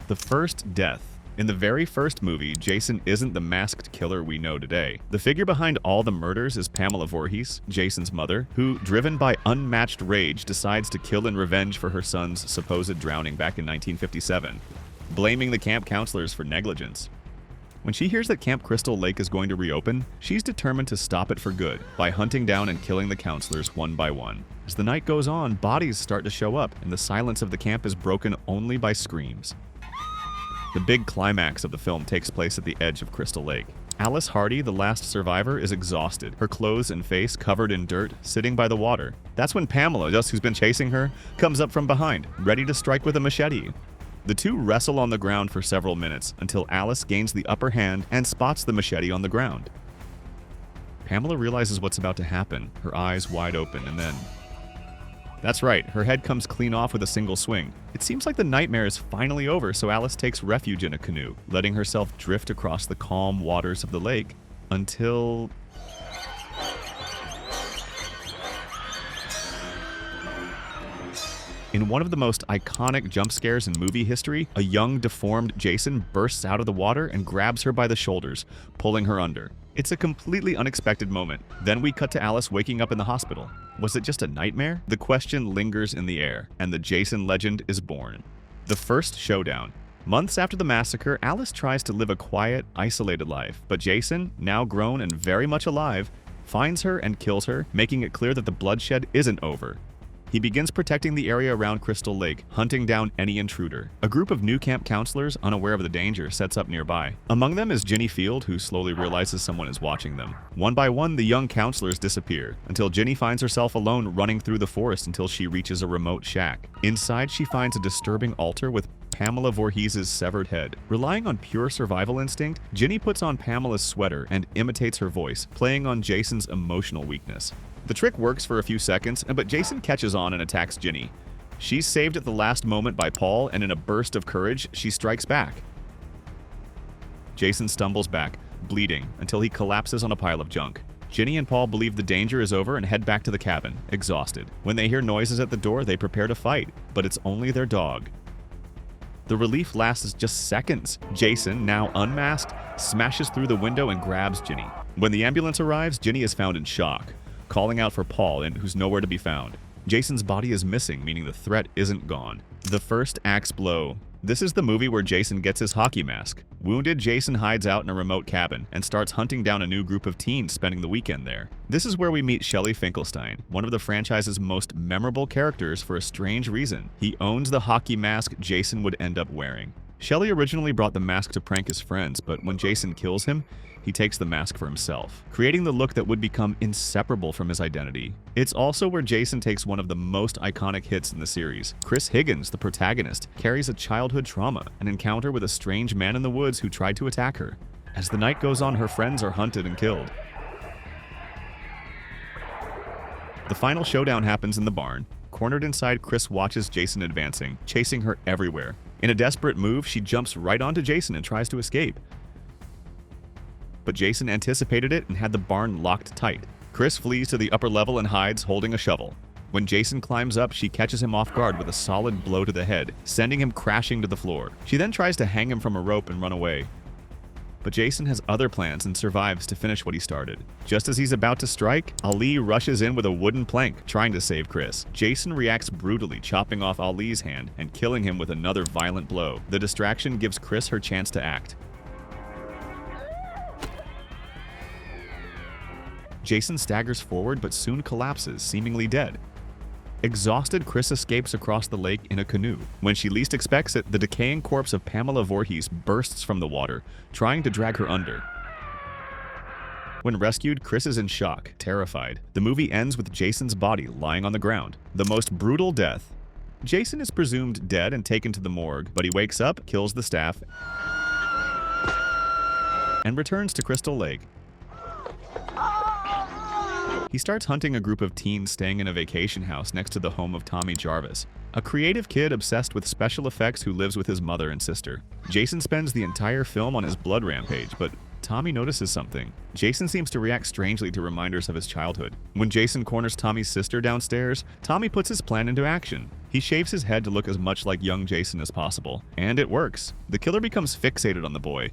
The first death. In the very first movie, Jason isn't the masked killer we know today. The figure behind all the murders is Pamela Voorhees, Jason's mother, who, driven by unmatched rage, decides to kill in revenge for her son's supposed drowning back in 1957, blaming the camp counselors for negligence. When she hears that Camp Crystal Lake is going to reopen, she's determined to stop it for good by hunting down and killing the counselors one by one. As the night goes on, bodies start to show up, and the silence of the camp is broken only by screams. The big climax of the film takes place at the edge of Crystal Lake. Alice Hardy, the last survivor, is exhausted, her clothes and face covered in dirt, sitting by the water. That's when Pamela, just who's been chasing her, comes up from behind, ready to strike with a machete. The two wrestle on the ground for several minutes until Alice gains the upper hand and spots the machete on the ground. Pamela realizes what's about to happen, her eyes wide open, and then... That's right, her head comes clean off with a single swing. It seems like the nightmare is finally over, so Alice takes refuge in a canoe, letting herself drift across the calm waters of the lake until... In one of the most iconic jump scares in movie history, a young, deformed Jason bursts out of the water and grabs her by the shoulders, pulling her under. It's a completely unexpected moment. Then we cut to Alice waking up in the hospital. Was it just a nightmare? The question lingers in the air, and the Jason legend is born. The first showdown. Months after the massacre, Alice tries to live a quiet, isolated life, but Jason, now grown and very much alive, finds her and kills her, making it clear that the bloodshed isn't over. He begins protecting the area around Crystal Lake, hunting down any intruder. A group of new camp counselors, unaware of the danger, sets up nearby. Among them is Ginny Field, who slowly realizes someone is watching them. One by one, the young counselors disappear, until Ginny finds herself alone running through the forest until she reaches a remote shack. Inside, she finds a disturbing altar with Pamela Voorhees' severed head. Relying on pure survival instinct, Ginny puts on Pamela's sweater and imitates her voice, playing on Jason's emotional weakness. The trick works for a few seconds, but Jason catches on and attacks Ginny. She's saved at the last moment by Paul, and in a burst of courage, she strikes back. Jason stumbles back, bleeding, until he collapses on a pile of junk. Ginny and Paul believe the danger is over and head back to the cabin, exhausted. When they hear noises at the door, they prepare to fight, but it's only their dog. The relief lasts just seconds. Jason, now unmasked, smashes through the window and grabs Ginny. When the ambulance arrives, Ginny is found in shock, calling out for Paul, who's nowhere to be found. Jason's body is missing, meaning the threat isn't gone. The first axe blow. This is the movie where Jason gets his hockey mask. Wounded, Jason hides out in a remote cabin and starts hunting down a new group of teens spending the weekend there. This is where we meet Shelley Finkelstein, one of the franchise's most memorable characters for a strange reason. He owns the hockey mask Jason would end up wearing. Shelley originally brought the mask to prank his friends, but when Jason kills him, he takes the mask for himself, creating the look that would become inseparable from his identity. It's also where Jason takes one of the most iconic hits in the series. Chris Higgins, the protagonist, carries a childhood trauma, an encounter with a strange man in the woods who tried to attack her. As the night goes on, her friends are hunted and killed. The final showdown happens in the barn. Cornered inside, Chris watches Jason advancing, chasing her everywhere. In a desperate move, she jumps right onto Jason and tries to escape. But Jason anticipated it and had the barn locked tight. Chris flees to the upper level and hides, holding a shovel. When Jason climbs up, she catches him off guard with a solid blow to the head, sending him crashing to the floor. She then tries to hang him from a rope and run away. But Jason has other plans and survives to finish what he started. Just as he's about to strike, Ali rushes in with a wooden plank, trying to save Chris. Jason reacts brutally, chopping off Ali's hand and killing him with another violent blow. The distraction gives Chris her chance to act. Jason staggers forward but soon collapses, seemingly dead. Exhausted, Chris escapes across the lake in a canoe. When she least expects it, the decaying corpse of Pamela Voorhees bursts from the water, trying to drag her under. When rescued, Chris is in shock, terrified. The movie ends with Jason's body lying on the ground. The most brutal death. Jason is presumed dead and taken to the morgue, but he wakes up, kills the staff, and returns to Crystal Lake. He starts hunting a group of teens staying in a vacation house next to the home of Tommy Jarvis, a creative kid obsessed with special effects who lives with his mother and sister. Jason spends the entire film on his blood rampage, but Tommy notices something. Jason seems to react strangely to reminders of his childhood. When Jason corners Tommy's sister downstairs, Tommy puts his plan into action. He shaves his head to look as much like young Jason as possible. And it works. The killer becomes fixated on the boy.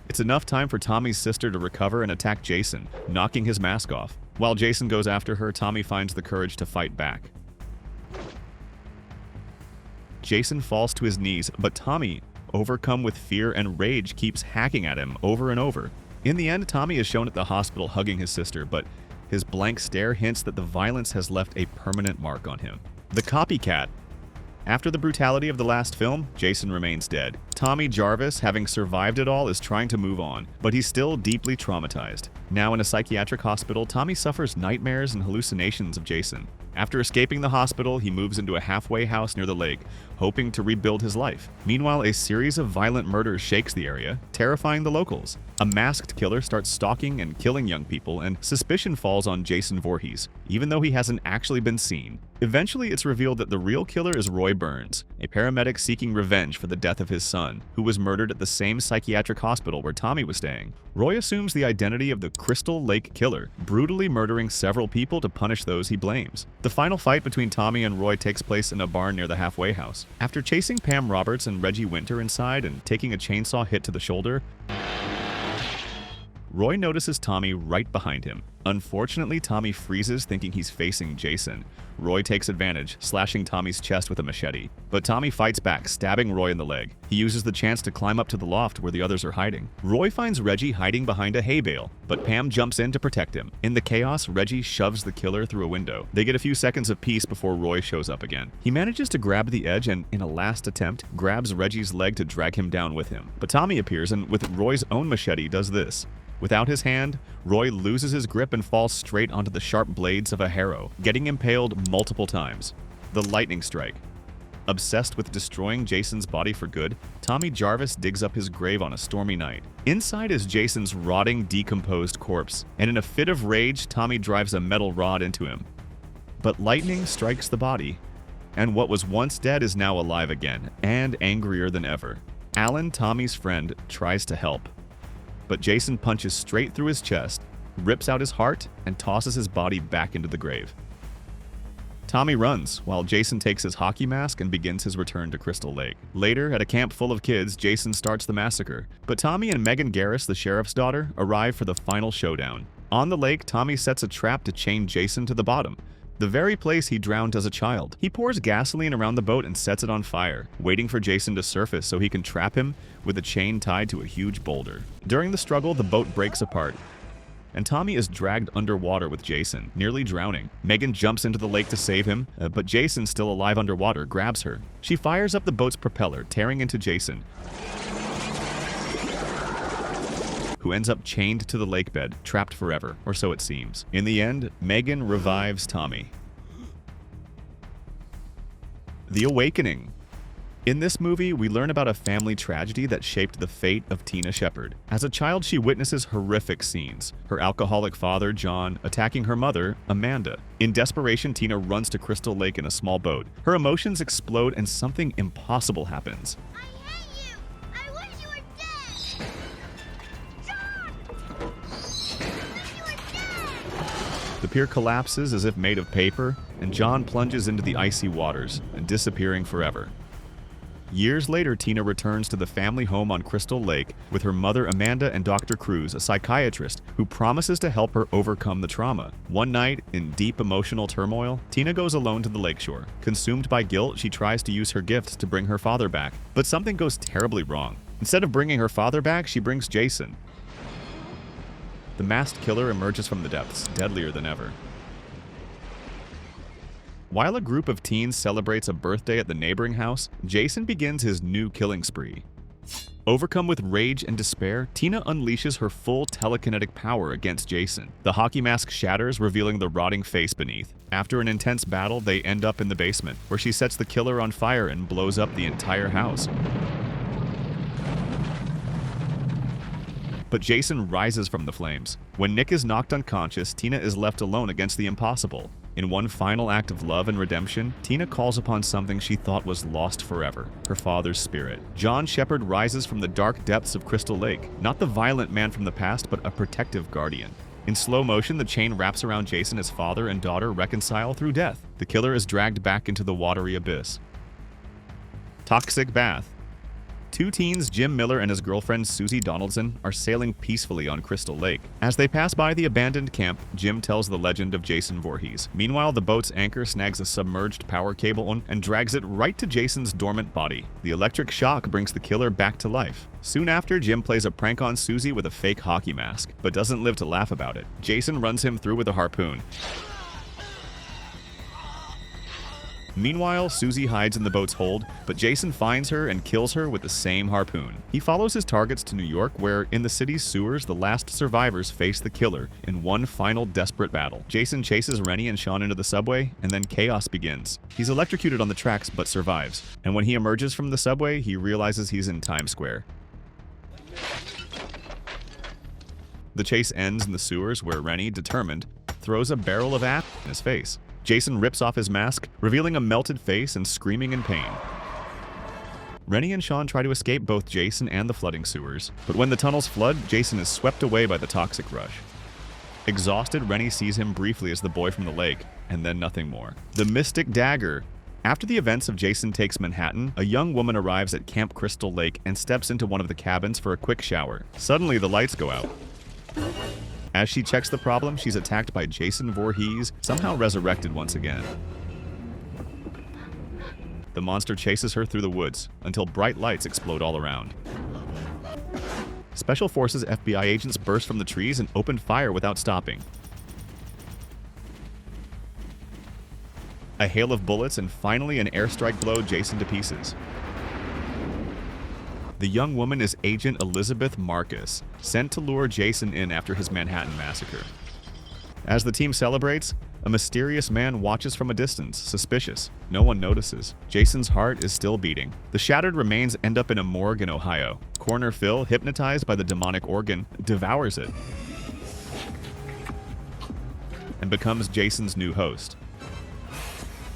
It's enough time for Tommy's sister to recover and attack Jason, knocking his mask off. While Jason goes after her, Tommy finds the courage to fight back. Jason falls to his knees, but Tommy, overcome with fear and rage, keeps hacking at him over and over. In the end, Tommy is shown at the hospital hugging his sister, but his blank stare hints that the violence has left a permanent mark on him. The copycat. After the brutality of the last film, Jason remains dead. Tommy Jarvis, having survived it all, is trying to move on, but he's still deeply traumatized. Now in a psychiatric hospital, Tommy suffers nightmares and hallucinations of Jason. After escaping the hospital, he moves into a halfway house near the lake, hoping to rebuild his life. Meanwhile, a series of violent murders shakes the area, terrifying the locals. A masked killer starts stalking and killing young people, and suspicion falls on Jason Voorhees, even though he hasn't actually been seen. Eventually, it's revealed that the real killer is Roy Burns, a paramedic seeking revenge for the death of his son, who was murdered at the same psychiatric hospital where Tommy was staying. Roy assumes the identity of the Crystal Lake Killer, brutally murdering several people to punish those he blames. The final fight between Tommy and Roy takes place in a barn near the halfway house. After chasing Pam Roberts and Reggie Winter inside and taking a chainsaw hit to the shoulder, Roy notices Tommy right behind him. Unfortunately, Tommy freezes, thinking he's facing Jason. Roy takes advantage, slashing Tommy's chest with a machete. But Tommy fights back, stabbing Roy in the leg. He uses the chance to climb up to the loft where the others are hiding. Roy finds Reggie hiding behind a hay bale, but Pam jumps in to protect him. In the chaos, Reggie shoves the killer through a window. They get a few seconds of peace before Roy shows up again. He manages to grab the edge and, in a last attempt, grabs Reggie's leg to drag him down with him. But Tommy appears and, with Roy's own machete, does this. Without his hand, Roy loses his grip and falls straight onto the sharp blades of a harrow, getting impaled multiple times. The lightning strike. Obsessed with destroying Jason's body for good, Tommy Jarvis digs up his grave on a stormy night. Inside is Jason's rotting, decomposed corpse, and in a fit of rage, Tommy drives a metal rod into him. But lightning strikes the body, and what was once dead is now alive again, and angrier than ever. Alan, Tommy's friend, tries to help, but Jason punches straight through his chest, rips out his heart, and tosses his body back into the grave. Tommy runs, while Jason takes his hockey mask and begins his return to Crystal Lake. Later, at a camp full of kids, Jason starts the massacre, but Tommy and Megan Garris, the sheriff's daughter, arrive for the final showdown. On the lake, Tommy sets a trap to chain Jason to the bottom, the very place he drowned as a child. He pours gasoline around the boat and sets it on fire, waiting for Jason to surface so he can trap him with a chain tied to a huge boulder. During the struggle, the boat breaks apart, and Tommy is dragged underwater with Jason, nearly drowning. Megan jumps into the lake to save him, but Jason, still alive underwater, grabs her. She fires up the boat's propeller, tearing into Jason, who ends up chained to the lake bed, trapped forever, or so it seems. In the end, Megan revives Tommy. The Awakening. In this movie, we learn about a family tragedy that shaped the fate of Tina Shepard. As a child, she witnesses horrific scenes. Her alcoholic father, John, attacking her mother, Amanda. In desperation, Tina runs to Crystal Lake in a small boat. Her emotions explode and something impossible happens. The pier collapses as if made of paper, and John plunges into the icy waters, disappearing forever. Years later, Tina returns to the family home on Crystal Lake with her mother Amanda and Dr. Cruz, a psychiatrist who promises to help her overcome the trauma. One night, in deep emotional turmoil, Tina goes alone to the lakeshore. Consumed by guilt, she tries to use her gifts to bring her father back, but something goes terribly wrong. Instead of bringing her father back, she brings Jason. The masked killer emerges from the depths, deadlier than ever. While a group of teens celebrates a birthday at the neighboring house, Jason begins his new killing spree. Overcome with rage and despair, Tina unleashes her full telekinetic power against Jason. The hockey mask shatters, revealing the rotting face beneath. After an intense battle, they end up in the basement, where she sets the killer on fire and blows up the entire house. But Jason rises from the flames. When Nick is knocked unconscious, Tina is left alone against the impossible. In one final act of love and redemption, Tina calls upon something she thought was lost forever, her father's spirit. John Shepard rises from the dark depths of Crystal Lake, not the violent man from the past, but a protective guardian. In slow motion, the chain wraps around Jason as father and daughter reconcile through death. The killer is dragged back into the watery abyss. Toxic bath. Two teens, Jim Miller and his girlfriend Susie Donaldson, are sailing peacefully on Crystal Lake. As they pass by the abandoned camp, Jim tells the legend of Jason Voorhees. Meanwhile, the boat's anchor snags a submerged power cable and drags it right to Jason's dormant body. The electric shock brings the killer back to life. Soon after, Jim plays a prank on Susie with a fake hockey mask, but doesn't live to laugh about it. Jason runs him through with a harpoon. Meanwhile, Susie hides in the boat's hold, but Jason finds her and kills her with the same harpoon. He follows his targets to New York, where, in the city's sewers, the last survivors face the killer in one final desperate battle. Jason chases Rennie and Sean into the subway, and then chaos begins. He's electrocuted on the tracks but survives, and when he emerges from the subway, he realizes he's in Times Square. The chase ends in the sewers, where Rennie, determined, throws a barrel of acid in his face. Jason rips off his mask, revealing a melted face and screaming in pain. Rennie and Sean try to escape both Jason and the flooding sewers, but when the tunnels flood, Jason is swept away by the toxic rush. Exhausted, Rennie sees him briefly as the boy from the lake, and then nothing more. The Mystic Dagger. After the events of Jason Takes Manhattan, a young woman arrives at Camp Crystal Lake and steps into one of the cabins for a quick shower. Suddenly, the lights go out. As she checks the problem, she's attacked by Jason Voorhees, somehow resurrected once again. The monster chases her through the woods until bright lights explode all around. Special Forces FBI agents burst from the trees and opened fire without stopping. A hail of bullets and finally an airstrike blow Jason to pieces. The young woman is Agent Elizabeth Marcus, sent to lure Jason in after his Manhattan massacre. As the team celebrates, a mysterious man watches from a distance, suspicious. No one notices. Jason's heart is still beating. The shattered remains end up in a morgue in Ohio. Coroner Phil, hypnotized by the demonic organ, devours it and becomes Jason's new host.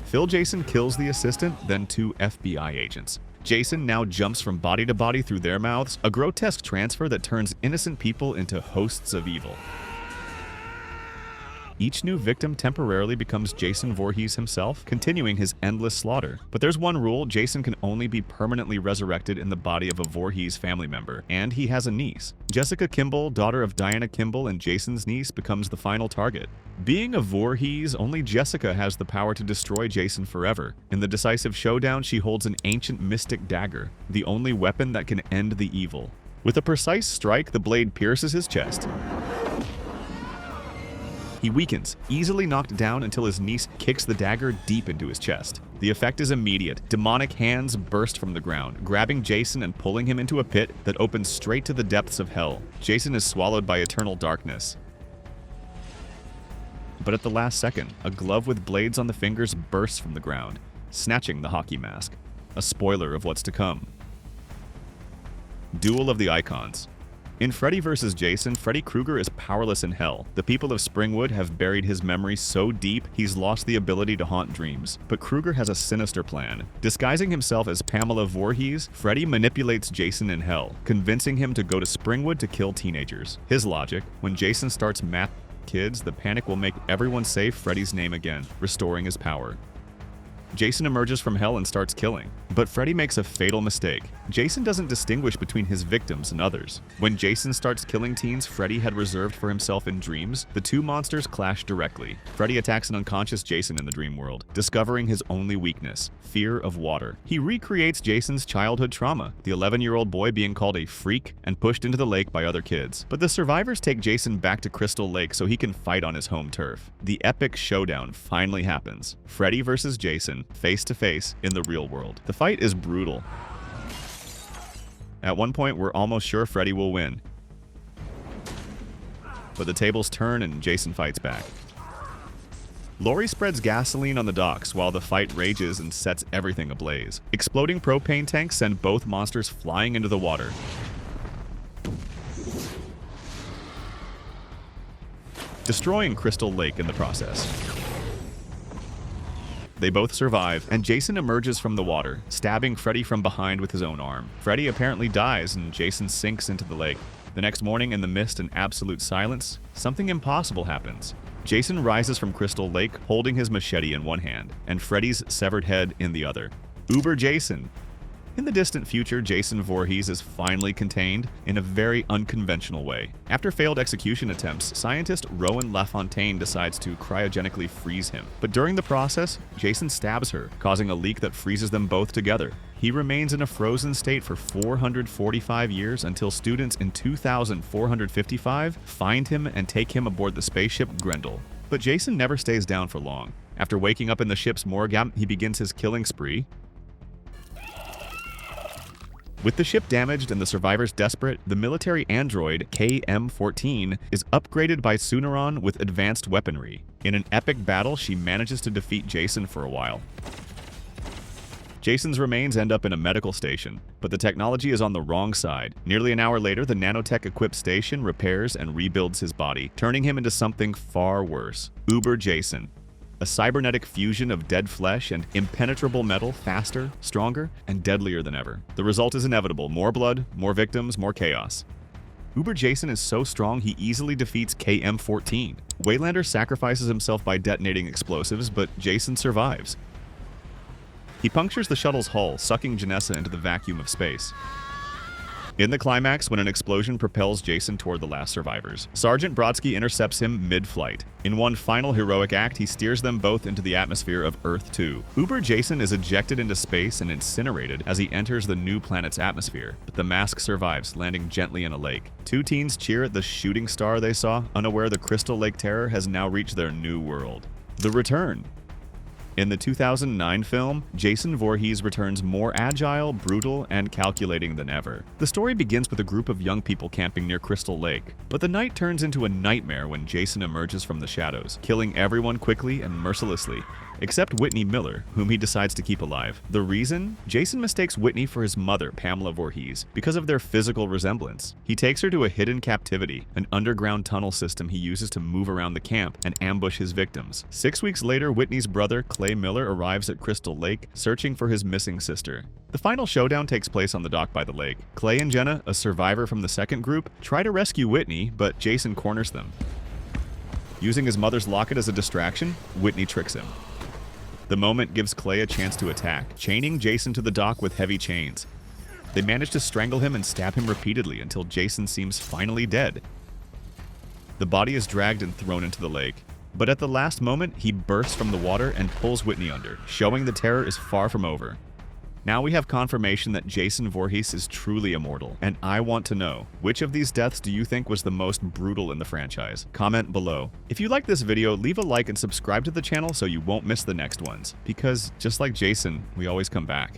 Phil Jason kills the assistant, then two FBI agents. Jason now jumps from body to body through their mouths, a grotesque transfer that turns innocent people into hosts of evil. Each new victim temporarily becomes Jason Voorhees himself, continuing his endless slaughter. But there's one rule: Jason can only be permanently resurrected in the body of a Voorhees family member, and he has a niece. Jessica Kimball, daughter of Diana Kimball and Jason's niece, becomes the final target. Being a Voorhees, only Jessica has the power to destroy Jason forever. In the decisive showdown, she holds an ancient mystic dagger, the only weapon that can end the evil. With a precise strike, the blade pierces his chest. He weakens, easily knocked down until his niece kicks the dagger deep into his chest. The effect is immediate. Demonic hands burst from the ground, grabbing Jason and pulling him into a pit that opens straight to the depths of hell. Jason is swallowed by eternal darkness. But at the last second, a glove with blades on the fingers bursts from the ground, snatching the hockey mask. A spoiler of what's to come. Duel of the Icons. In Freddy vs. Jason, Freddy Krueger is powerless in hell. The people of Springwood have buried his memory so deep, he's lost the ability to haunt dreams. But Krueger has a sinister plan. Disguising himself as Pamela Voorhees, Freddy manipulates Jason in hell, convincing him to go to Springwood to kill teenagers. His logic: when Jason starts kids, the panic will make everyone say Freddy's name again, restoring his power. Jason emerges from hell and starts killing. But Freddy makes a fatal mistake. Jason doesn't distinguish between his victims and others. When Jason starts killing teens Freddy had reserved for himself in dreams, the two monsters clash directly. Freddy attacks an unconscious Jason in the dream world, discovering his only weakness: fear of water. He recreates Jason's childhood trauma, the 11-year-old boy being called a freak and pushed into the lake by other kids. But the survivors take Jason back to Crystal Lake so he can fight on his home turf. The epic showdown finally happens. Freddy versus Jason, face to face in the real world. The fight is brutal. At one point, we're almost sure Freddy will win. But the tables turn and Jason fights back. Laurie spreads gasoline on the docks while the fight rages and sets everything ablaze. Exploding propane tanks send both monsters flying into the water. Destroying Crystal Lake in the process. They both survive, and Jason emerges from the water, stabbing Freddy from behind with his own arm. Freddy apparently dies, and Jason sinks into the lake. The next morning, in the mist and absolute silence, something impossible happens. Jason rises from Crystal Lake holding his machete in one hand, and Freddy's severed head in the other. Uber Jason! In the distant future, Jason Voorhees is finally contained in a very unconventional way. After failed execution attempts, scientist Rowan LaFontaine decides to cryogenically freeze him. But during the process, Jason stabs her, causing a leak that freezes them both together. He remains in a frozen state for 445 years until students in 2455 find him and take him aboard the spaceship Grendel. But Jason never stays down for long. After waking up in the ship's morgue, he begins his killing spree. With the ship damaged and the survivors desperate, the military android KM-14 is upgraded by Suneron with advanced weaponry. In an epic battle, she manages to defeat Jason for a while. Jason's remains end up in a medical station, but the technology is on the wrong side. Nearly an hour later, the nanotech-equipped station repairs and rebuilds his body, turning him into something far worse. Uber Jason. A cybernetic fusion of dead flesh and impenetrable metal, faster, stronger, and deadlier than ever. The result is inevitable: more blood, more victims, more chaos. Uber Jason is so strong he easily defeats KM-14. Waylander sacrifices himself by detonating explosives, but Jason survives. He punctures the shuttle's hull, sucking Janessa into the vacuum of space. In the climax, when an explosion propels Jason toward the last survivors, Sergeant Brodsky intercepts him mid-flight. In one final heroic act, he steers them both into the atmosphere of Earth-2. Uber Jason is ejected into space and incinerated as he enters the new planet's atmosphere, but the mask survives, landing gently in a lake. Two teens cheer at the shooting star they saw, unaware the Crystal Lake Terror has now reached their new world. The Return. In the 2009 film, Jason Voorhees returns more agile, brutal, and calculating than ever. The story begins with a group of young people camping near Crystal Lake, but the night turns into a nightmare when Jason emerges from the shadows, killing everyone quickly and mercilessly, except Whitney Miller, whom he decides to keep alive. The reason? Jason mistakes Whitney for his mother, Pamela Voorhees, because of their physical resemblance. He takes her to a hidden captivity, an underground tunnel system he uses to move around the camp and ambush his victims. 6 weeks later, Whitney's brother, Clay Miller, arrives at Crystal Lake, searching for his missing sister. The final showdown takes place on the dock by the lake. Clay and Jenna, a survivor from the second group, try to rescue Whitney, but Jason corners them. Using his mother's locket as a distraction, Whitney tricks him. The moment gives Clay a chance to attack, chaining Jason to the dock with heavy chains. They manage to strangle him and stab him repeatedly until Jason seems finally dead. The body is dragged and thrown into the lake, but at the last moment, he bursts from the water and pulls Whitney under, showing the terror is far from over. Now we have confirmation that Jason Voorhees is truly immortal, and I want to know, which of these deaths do you think was the most brutal in the franchise? Comment below. If you like this video, leave a like and subscribe to the channel so you won't miss the next ones, because just like Jason, we always come back.